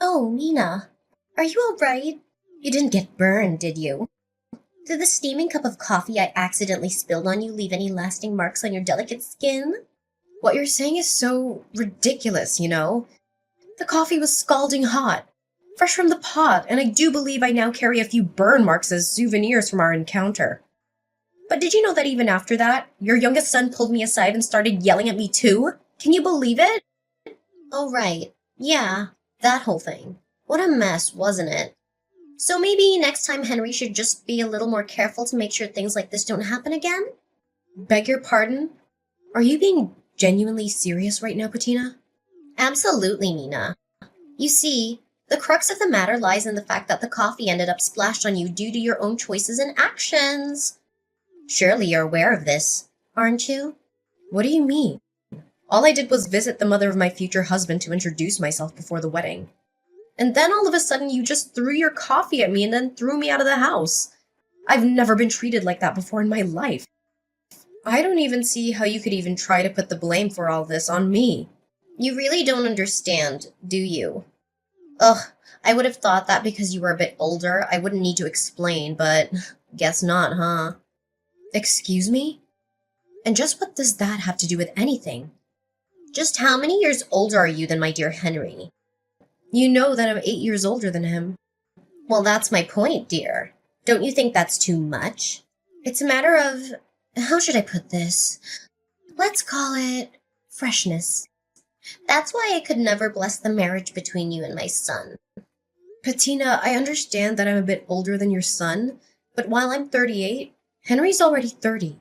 Oh, Nina, are you all right? You didn't get burned, did you? Did the steaming cup of coffee I accidentally spilled on you leave any lasting marks on your delicate skin? What you're saying is so ridiculous, you know? The coffee was scalding hot, fresh from the pot, and I do believe I now carry a few burn marks as souvenirs from our encounter. But did you know that even after that, your youngest son pulled me aside and started yelling at me too? Can you believe it? Oh, right. Yeah, that whole thing. What a mess, wasn't it? So maybe next time Henry should just be a little more careful to make sure things like this don't happen again? Beg your pardon? Are you being genuinely serious right now, Patina? Absolutely, Nina. You see, the crux of the matter lies in the fact that the coffee ended up splashed on you due to your own choices and actions. Surely you're aware of this, aren't you? What do you mean? All I did was visit the mother of my future husband to introduce myself before the wedding. And then all of a sudden you just threw your coffee at me and then threw me out of the house. I've never been treated like that before in my life. I don't even see how you could even try to put the blame for all this on me. You really don't understand, do you? Ugh, I would have thought that because you were a bit older, I wouldn't need to explain, but guess not, huh? Excuse me? And just what does that have to do with anything? Just how many years older are you than my dear Henry? You know that I'm 8 years older than him. Well, that's my point, dear. Don't you think that's too much? It's a matter of, how should I put this? Let's call it freshness. That's why I could never bless the marriage between you and my son. Patina, I understand that I'm a bit older than your son, but while I'm 38, Henry's already 30.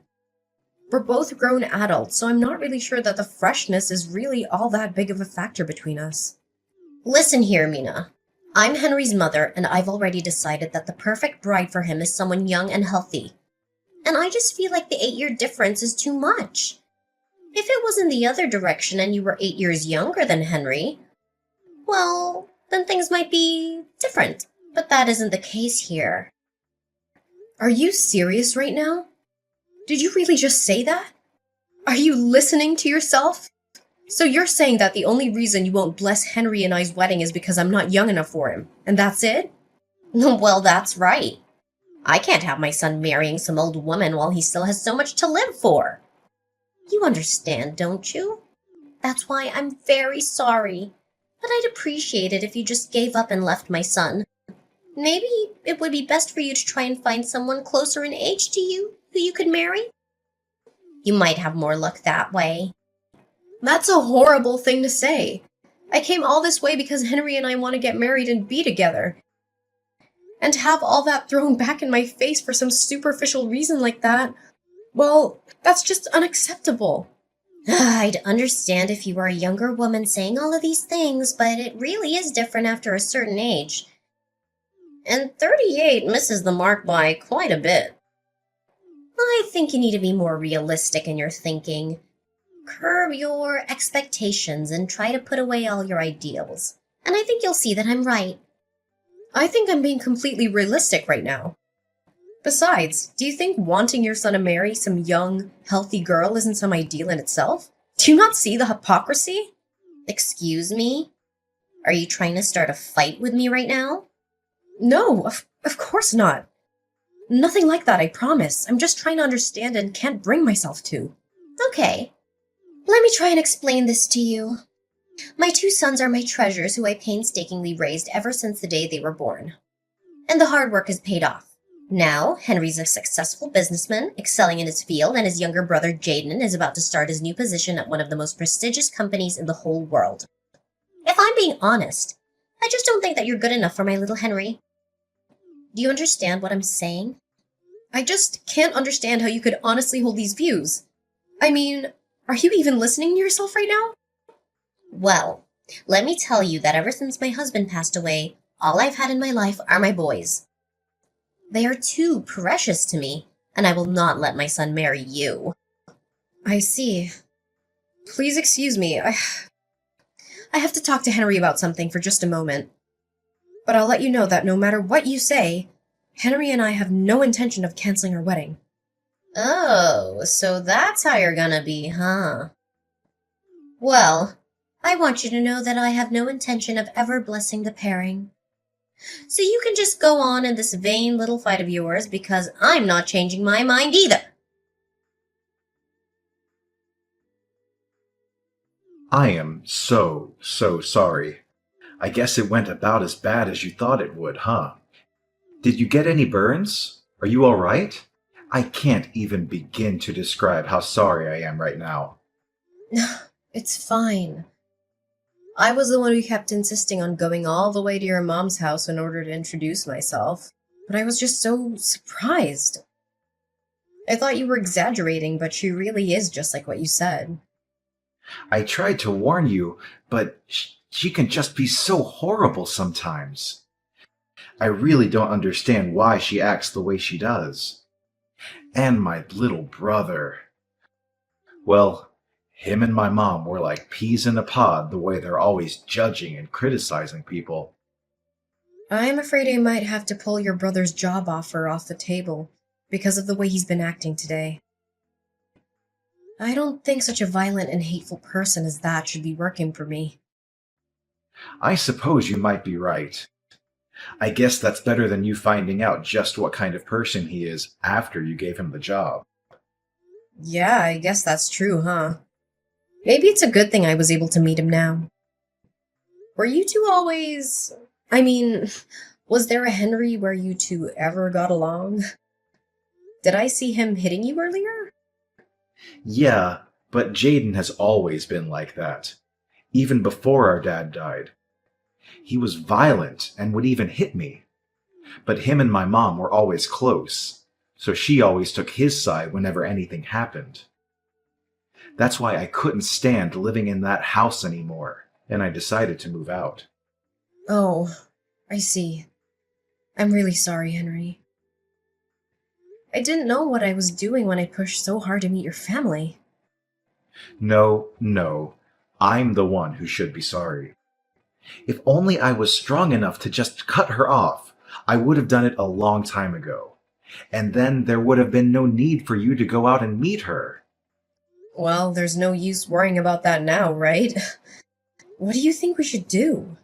We're both grown adults, so I'm not really sure that the freshness is really all that big of a factor between us. Listen here, Mina. I'm Henry's mother, and I've already decided that the perfect bride for him is someone young and healthy. And I just feel like the 8-year difference is too much. If it was in the other direction and you were 8 years younger than Henry, well, then things might be different. But that isn't the case here. Are you serious right now? Did you really just say that? Are you listening to yourself? So you're saying that the only reason you won't bless Henry and I's wedding is because I'm not young enough for him, and that's it? Well, that's right. I can't have my son marrying some old woman while he still has so much to live for. You understand, don't you? That's why I'm very sorry. But I'd appreciate it if you just gave up and left my son. Maybe it would be best for you to try and find someone closer in age to you who you could marry. You might have more luck that way. That's a horrible thing to say. I came all this way because Henry and I want to get married and be together. And to have all that thrown back in my face for some superficial reason like that, well, that's just unacceptable. I'd understand if you were a younger woman saying all of these things, but it really is different after a certain age. And 38 misses the mark by quite a bit. I think you need to be more realistic in your thinking. Curb your expectations and try to put away all your ideals. And I think you'll see that I'm right. I think I'm being completely realistic right now. Besides, do you think wanting your son to marry some young, healthy girl isn't some ideal in itself? Do you not see the hypocrisy? Excuse me? Are you trying to start a fight with me right now? No, of course not. Nothing like that, I promise. I'm just trying to understand and can't bring myself to. Okay. Let me try and explain this to you. My 2 sons are my treasures who I painstakingly raised ever since the day they were born. And the hard work has paid off. Now, Henry's a successful businessman, excelling in his field, and his younger brother Jaden is about to start his new position at one of the most prestigious companies in the whole world. If I'm being honest, I just don't think that you're good enough for my little Henry. Do you understand what I'm saying? I just can't understand how you could honestly hold these views. I mean, are you even listening to yourself right now? Well, let me tell you that ever since my husband passed away, all I've had in my life are my boys. They are too precious to me, and I will not let my son marry you. I see. Please excuse me. I have to talk to Henry about something for just a moment. But I'll let you know that no matter what you say, Henry and I have no intention of canceling our wedding. Oh, so that's how you're gonna be, huh? Well, I want you to know that I have no intention of ever blessing the pairing. So you can just go on in this vain little fight of yours because I'm not changing my mind either. I am so sorry. I guess it went about as bad as you thought it would, huh? Did you get any burns? Are you alright? I can't even begin to describe how sorry I am right now. It's fine. I was the one who kept insisting on going all the way to your mom's house in order to introduce myself, but I was just so surprised. I thought you were exaggerating, but she really is just like what you said. I tried to warn you, but she can just be so horrible sometimes. I really don't understand why she acts the way she does. And my little brother. Well, him and my mom were like peas in a pod the way they're always judging and criticizing people. I'm afraid I might have to pull your brother's job offer off the table because of the way he's been acting today. I don't think such a violent and hateful person as that should be working for me. I suppose you might be right. I guess that's better than you finding out just what kind of person he is after you gave him the job. Yeah, I guess that's true, huh? Maybe it's a good thing I was able to meet him now. Were you two always... I mean, was there a Henry where you two ever got along? Did I see him hitting you earlier? Yeah, but Jaden has always been like that. Even before our dad died. He was violent and would even hit me. But him and my mom were always close, so she always took his side whenever anything happened. That's why I couldn't stand living in that house anymore, and I decided to move out. Oh, I see. I'm really sorry, Henry. I didn't know what I was doing when I pushed so hard to meet your family. No, I'm the one who should be sorry. If only I was strong enough to just cut her off, I would have done it a long time ago. And then there would have been no need for you to go out and meet her. Well, there's no use worrying about that now, right? What do you think we should do?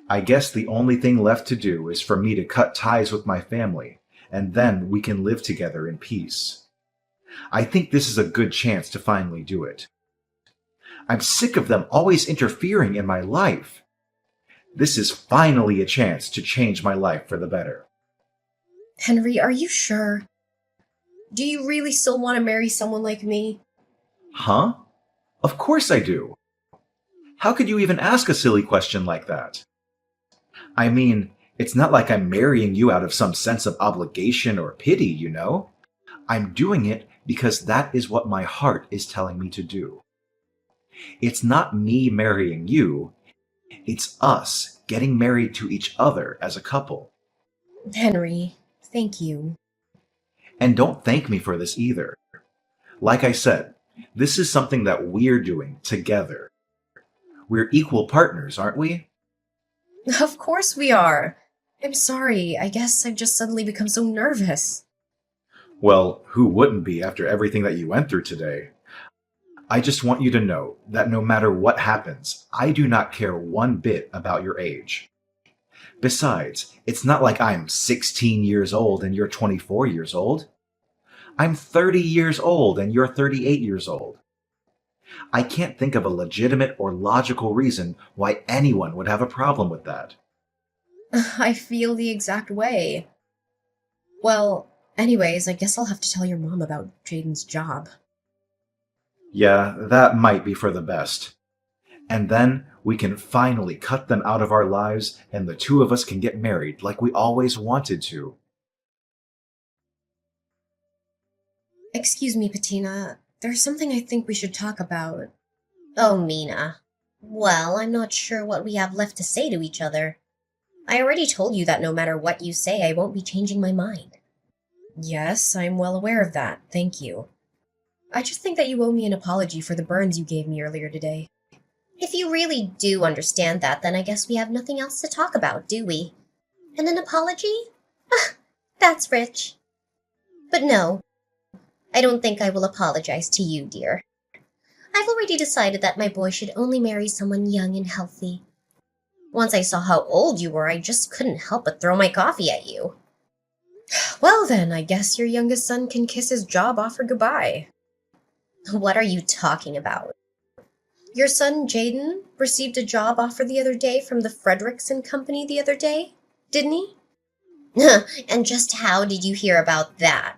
I guess the only thing left to do is for me to cut ties with my family, and then we can live together in peace. I think this is a good chance to finally do it. I'm sick of them always interfering in my life. This is finally a chance to change my life for the better. Henry, are you sure? Do you really still want to marry someone like me? Huh? Of course I do. How could you even ask a silly question like that? I mean, it's not like I'm marrying you out of some sense of obligation or pity, you know? I'm doing it because that is what my heart is telling me to do. It's not me marrying you, it's us getting married to each other as a couple. Henry, thank you. And don't thank me for this either. Like I said, this is something that we're doing together. We're equal partners, aren't we? Of course we are. I'm sorry, I guess I've just suddenly become so nervous. Well, who wouldn't be after everything that you went through today? I just want you to know that no matter what happens, I do not care one bit about your age. Besides, it's not like I'm 16 years old and you're 24 years old. I'm 30 years old and you're 38 years old. I can't think of a legitimate or logical reason why anyone would have a problem with that. I feel the exact way. Well, anyways, I guess I'll have to tell your mom about Jaden's job. Yeah, that might be for the best. And then we can finally cut them out of our lives and the two of us can get married like we always wanted to. Excuse me, Patina. There's something I think we should talk about. Oh, Mina. Well, I'm not sure what we have left to say to each other. I already told you that no matter what you say, I won't be changing my mind. Yes, I'm well aware of that. Thank you. I just think that you owe me an apology for the burns you gave me earlier today. If you really do understand that, then I guess we have nothing else to talk about, do we? And an apology? Ah, that's rich. But no, I don't think I will apologize to you, dear. I've already decided that my boy should only marry someone young and healthy. Once I saw how old you were, I just couldn't help but throw my coffee at you. Well then, I guess your youngest son can kiss his job offer goodbye. What are you talking about? Your son, Jaden, received a job offer the other day from the Frederickson Company the other day, didn't he? And just how did you hear about that?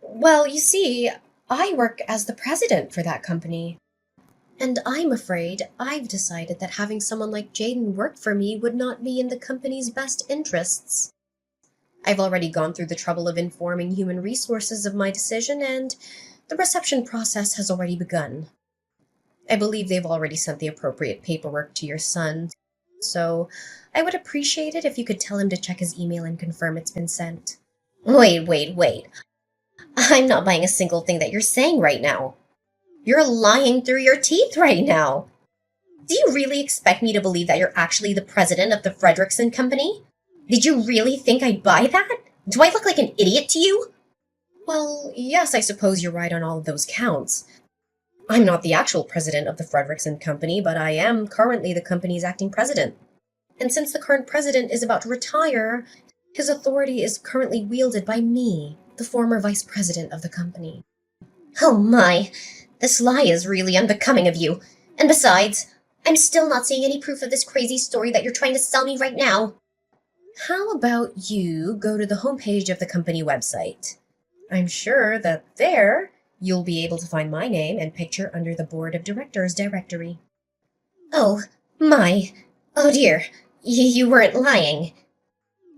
Well, you see, I work as the president for that company. And I'm afraid I've decided that having someone like Jaden work for me would not be in the company's best interests. I've already gone through the trouble of informing human resources of my decision, and the reception process has already begun. I believe they've already sent the appropriate paperwork to your son, so I would appreciate it if you could tell him to check his email and confirm it's been sent. Wait. I'm not buying a single thing that you're saying right now. You're lying through your teeth right now. Do you really expect me to believe that you're actually the president of the Frederickson Company? Did you really think I'd buy that? Do I look like an idiot to you? Well, yes, I suppose you're right on all of those counts. I'm not the actual president of the Frederickson Company, but I am currently the company's acting president. And since the current president is about to retire, his authority is currently wielded by me, the former vice president of the company. Oh my, this lie is really unbecoming of you. And besides, I'm still not seeing any proof of this crazy story that you're trying to sell me right now. How about you go to the homepage of the company website? I'm sure that there you'll be able to find my name and picture under the board of directors directory. Oh, my. Oh dear, you weren't lying.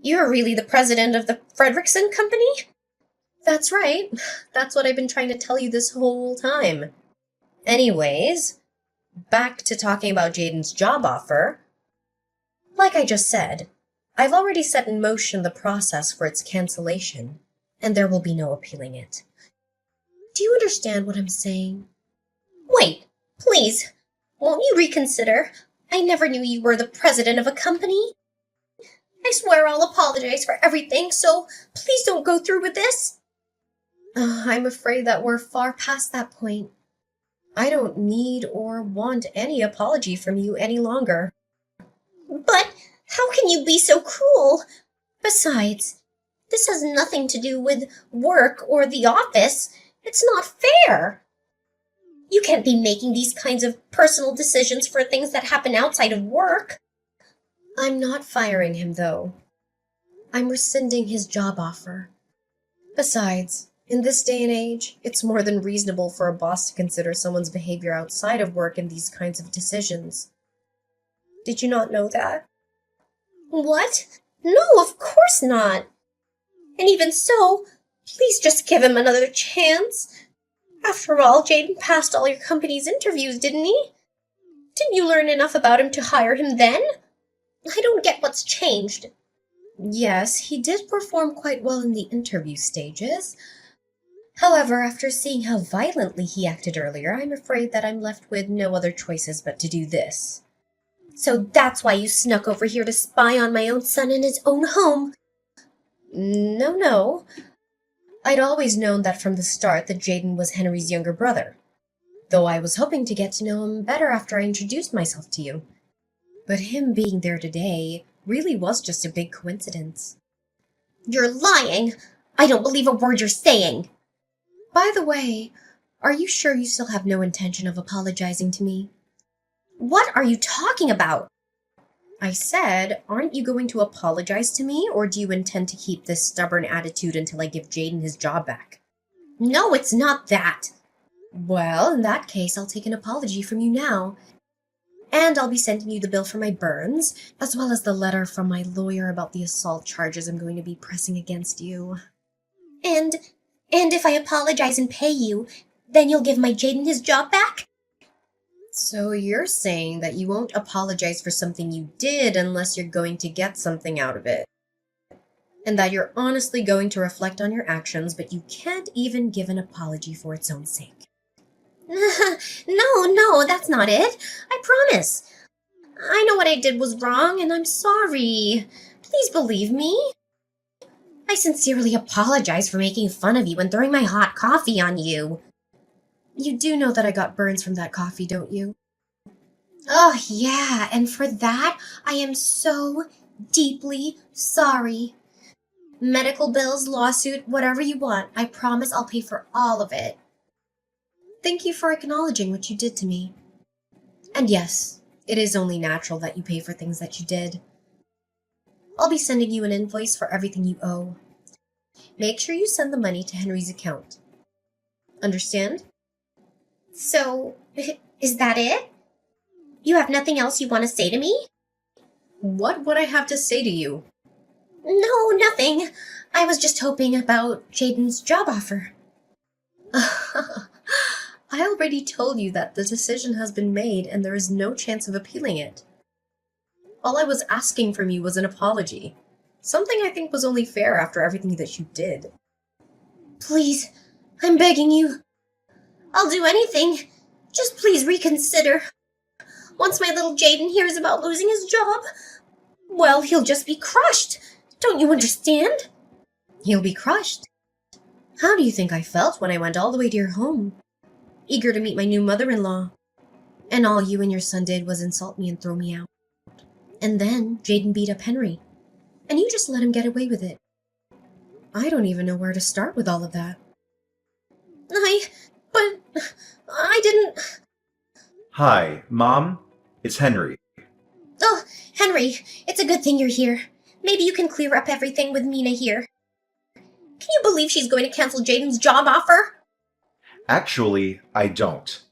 You're really the president of the Frederickson Company? That's right. That's what I've been trying to tell you this whole time. Anyways, back to talking about Jaden's job offer. Like I just said, I've already set in motion the process for its cancellation, and there will be no appealing it. Do you understand what I'm saying? Wait, please, won't you reconsider? I never knew you were the president of a company. I swear I'll apologize for everything, so please don't go through with this. I'm afraid that we're far past that point. I don't need or want any apology from you any longer. But how can you be so cruel? Besides, this has nothing to do with work or the office. It's not fair. You can't be making these kinds of personal decisions for things that happen outside of work. I'm not firing him, though. I'm rescinding his job offer. Besides, in this day and age, it's more than reasonable for a boss to consider someone's behavior outside of work in these kinds of decisions. Did you not know that? What? No, of course not. And even so, please just give him another chance. After all, Jaden passed all your company's interviews, didn't he? Didn't you learn enough about him to hire him then? I don't get what's changed. Yes, he did perform quite well in the interview stages. However, after seeing how violently he acted earlier, I'm afraid that I'm left with no other choices but to do this. So that's why you snuck over here to spy on my own son in his own home? No. I'd always known that from the start that Jaden was Henry's younger brother, though I was hoping to get to know him better after I introduced myself to you. But him being there today really was just a big coincidence. You're lying! I don't believe a word you're saying! By the way, are you sure you still have no intention of apologizing to me? What are you talking about? I said, aren't you going to apologize to me, or do you intend to keep this stubborn attitude until I give Jaden his job back? No, it's not that. Well, in that case, I'll take an apology from you now. And I'll be sending you the bill for my burns, as well as the letter from my lawyer about the assault charges I'm going to be pressing against you. And if I apologize and pay you, then you'll give my Jaden his job back? So you're saying that you won't apologize for something you did unless you're going to get something out of it. And that you're honestly going to reflect on your actions, but you can't even give an apology for its own sake. No, that's not it. I promise. I know what I did was wrong, and I'm sorry. Please believe me. I sincerely apologize for making fun of you and throwing my hot coffee on you. You do know that I got burns from that coffee, don't you? Oh, yeah, and for that, I am so deeply sorry. Medical bills, lawsuit, whatever you want, I promise I'll pay for all of it. Thank you for acknowledging what you did to me. And yes, it is only natural that you pay for things that you did. I'll be sending you an invoice for everything you owe. Make sure you send the money to Henry's account. Understand? So, is that it? You have nothing else you want to say to me? What would I have to say to you? No, nothing. I was just hoping about Jaden's job offer. I already told you that the decision has been made and there is no chance of appealing it. All I was asking from you was an apology. Something I think was only fair after everything that you did. Please, I'm begging you. I'll do anything. Just please reconsider. Once my little Jaden hears about losing his job, well, he'll just be crushed. Don't you understand? He'll be crushed. How do you think I felt when I went all the way to your home, eager to meet my new mother-in-law? And all you and your son did was insult me and throw me out. And then Jaden beat up Henry, and you just let him get away with it. I don't even know where to start with all of that. But I didn't... Hi, Mom. It's Henry. Oh, Henry, it's a good thing you're here. Maybe you can clear up everything with Mina here. Can you believe she's going to cancel Jaden's job offer? Actually, I don't.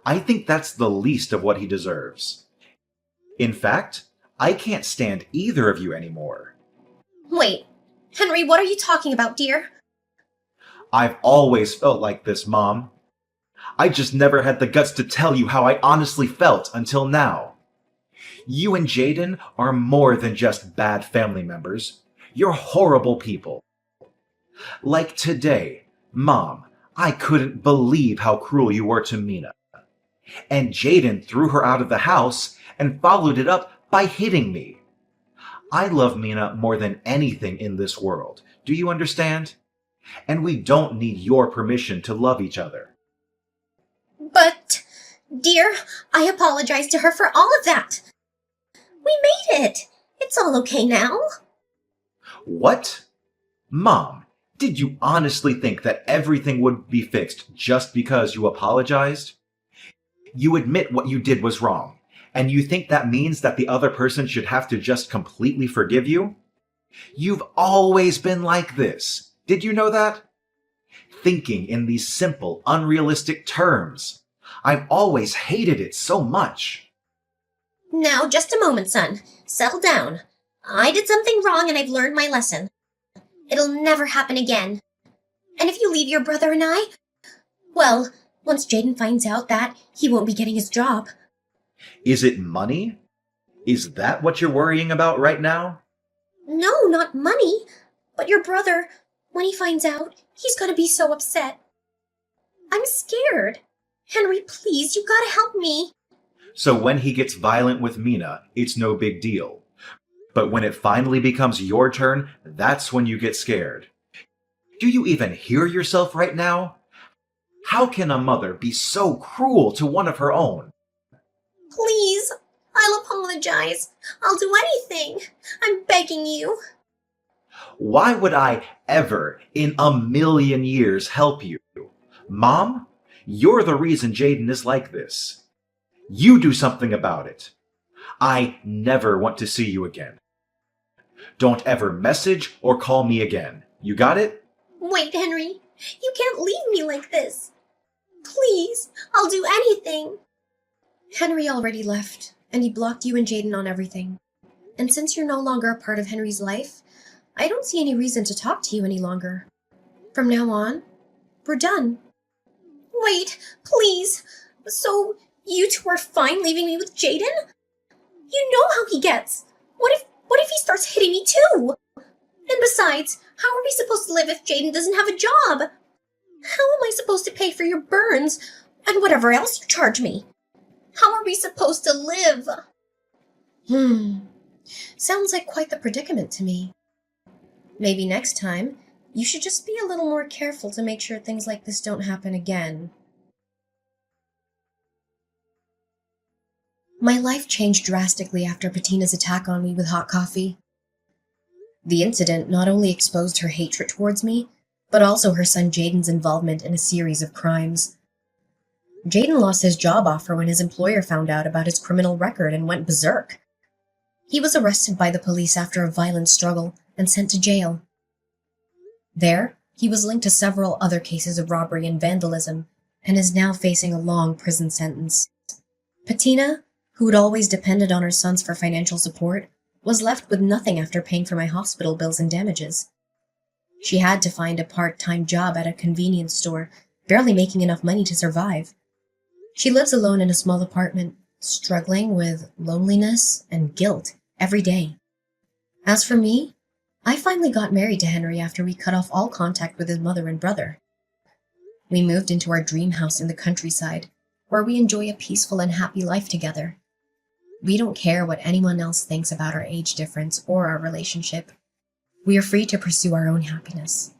I think that's the least of what he deserves. In fact, I can't stand either of you anymore. Wait, Henry, what are you talking about, dear? I've always felt like this, Mom. I just never had the guts to tell you how I honestly felt until now. You and Jaden are more than just bad family members. You're horrible people. Like today, Mom, I couldn't believe how cruel you were to Mina. And Jaden threw her out of the house and followed it up by hitting me. I love Mina more than anything in this world. Do you understand? And we don't need your permission to love each other. But, dear, I apologize to her for all of that. We made it. It's all okay now. What? Mom, did you honestly think that everything would be fixed just because you apologized? You admit what you did was wrong, and you think that means that the other person should have to just completely forgive you? You've always been like this. Did you know that? Thinking in these simple, unrealistic terms. I've always hated it so much. Now, just a moment, son. Settle down. I did something wrong and I've learned my lesson. It'll never happen again. And if you leave your brother and I, well, once Jaden finds out that, he won't be getting his job. Is it money? Is that what you're worrying about right now? No, not money. But your brother, when he finds out, he's gonna be so upset. I'm scared. Henry, please, you gotta help me. So when he gets violent with Mina, it's no big deal. But when it finally becomes your turn, that's when you get scared. Do you even hear yourself right now? How can a mother be so cruel to one of her own? Please, I'll apologize. I'll do anything. I'm begging you. Why would I ever in a million years help you? Mom, you're the reason Jaden is like this. You do something about it. I never want to see you again. Don't ever message or call me again. You got it? Wait, Henry. You can't leave me like this. Please, I'll do anything. Henry already left, and he blocked you and Jaden on everything. And since you're no longer a part of Henry's life, I don't see any reason to talk to you any longer. From now on, we're done. Wait, please. So, you two are fine leaving me with Jaden? You know how he gets. What if he starts hitting me too? And besides, how are we supposed to live if Jaden doesn't have a job? How am I supposed to pay for your burns and whatever else you charge me? How are we supposed to live? Sounds like quite the predicament to me. Maybe next time, you should just be a little more careful to make sure things like this don't happen again. My life changed drastically after Bettina's attack on me with hot coffee. The incident not only exposed her hatred towards me, but also her son Jaden's involvement in a series of crimes. Jaden lost his job offer when his employer found out about his criminal record and went berserk. He was arrested by the police after a violent struggle and sent to jail. There, he was linked to several other cases of robbery and vandalism and is now facing a long prison sentence. Bettina, who had always depended on her sons for financial support, was left with nothing after paying for my hospital bills and damages. She had to find a part-time job at a convenience store, barely making enough money to survive. She lives alone in a small apartment, struggling with loneliness and guilt every day. As for me, I finally got married to Henry after we cut off all contact with his mother and brother. We moved into our dream house in the countryside, where we enjoy a peaceful and happy life together. We don't care what anyone else thinks about our age difference or our relationship. We are free to pursue our own happiness.